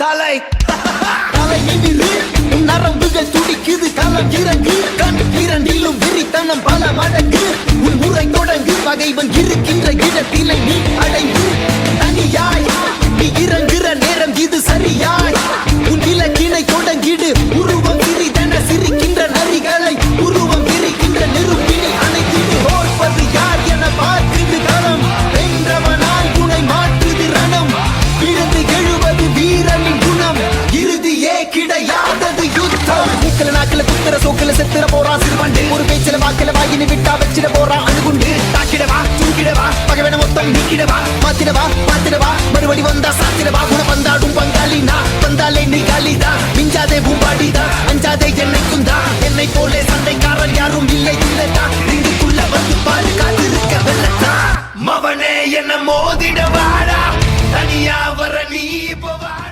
தலை தலை நிமிரு நரம்புகள் துடிக்குது களம் இறங்கு கண் இரண்டிலும் வெறித்தனம் பல மடங்கு உன் முறை தொடங்கு பகைவன் இருக்கின்ற இடத்திலே நீ அடைந்து தனியாய் நீ இறங்குற நேரம் இது சரியாய் உன் இலக்கினை தொடங்கிடு உருவம் சிறிதென சிரிக்கின்ற நரிகளை உருவம் விரிக்கின்ற நெருப்பினை அணைத்திடு ஓர்ப்பது யார் என பார்க்குது களம் வென்றவனாய் உனை மாற்றுது ரணம் விழுந்து எழுவது வீரனின் குணம் இறுதியே கிடையாதது யுத்தம் மூக்கல நாக்கல குத்துற சோக்கல செத்துற போறான் சிறுவண்டு ஒரு பேச்சில வாக்கல வாயினு விட்டா வச்சிட போறான் அணுகுண்டு தாக்கிடவா தூக்கிடவா பகவன மொத்தம் நீக்கிடவா மாத்திடவா மறுபடி வந்தா சாத்திடவா குண வந்தாடும் பங்காளினா வந்தாலே நீ காலிதா மிஞ்சாதே பூம்பாடிதா அஞ்சாதே என்னைக்குந்தா என்னை போலே சண்டைக்காரர் யாரும் இல்லை இல்லதா ரிங்குக்குள்ள வந்து பாரு காத்திருக்க வெள்ளத்தா மவனே என்ன மோதிட வாடா தனியா வர நீ இப்ப வாடா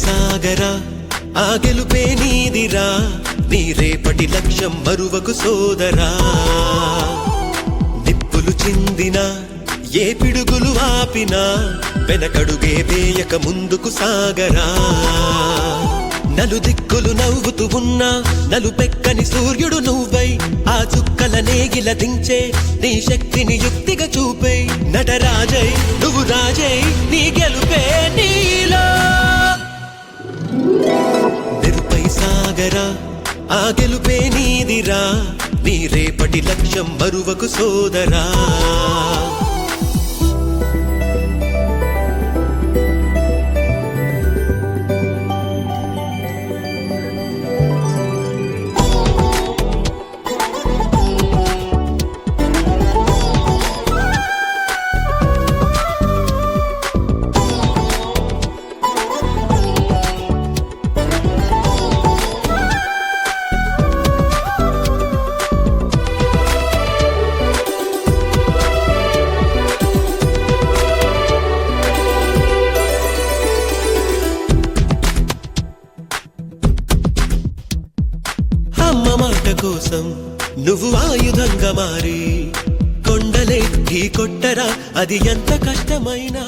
సాగరా ఆ గెలుపే నీదిరా నీ రేపటి లక్ష్యం మరువకు సోదరా నిప్పులు చిందినా ఏ పిడుగులు ఆపినా వెనకడుగే వేయక ముందుకు సాగరా నలుదిక్కులు నవ్వుతూ ఉన్నా నలుపెక్కని సూర్యుడు నువ్వై ఆ చుక్కల నేగిల దించే నీ శక్తిని యుక్తిగా చూపై నటరాజై నువ్వు రాజై నీ గెలుపే నీలో నిరుపై సాగరా ఆ గెలుపే నీదిరా నీ రేపటి లక్ష్యం మరువకు సోదరా కోసం నువ్వు ఆయుధంగా మారి కొండలే ఢీ కొట్టరా అది ఎంత కష్టమైనా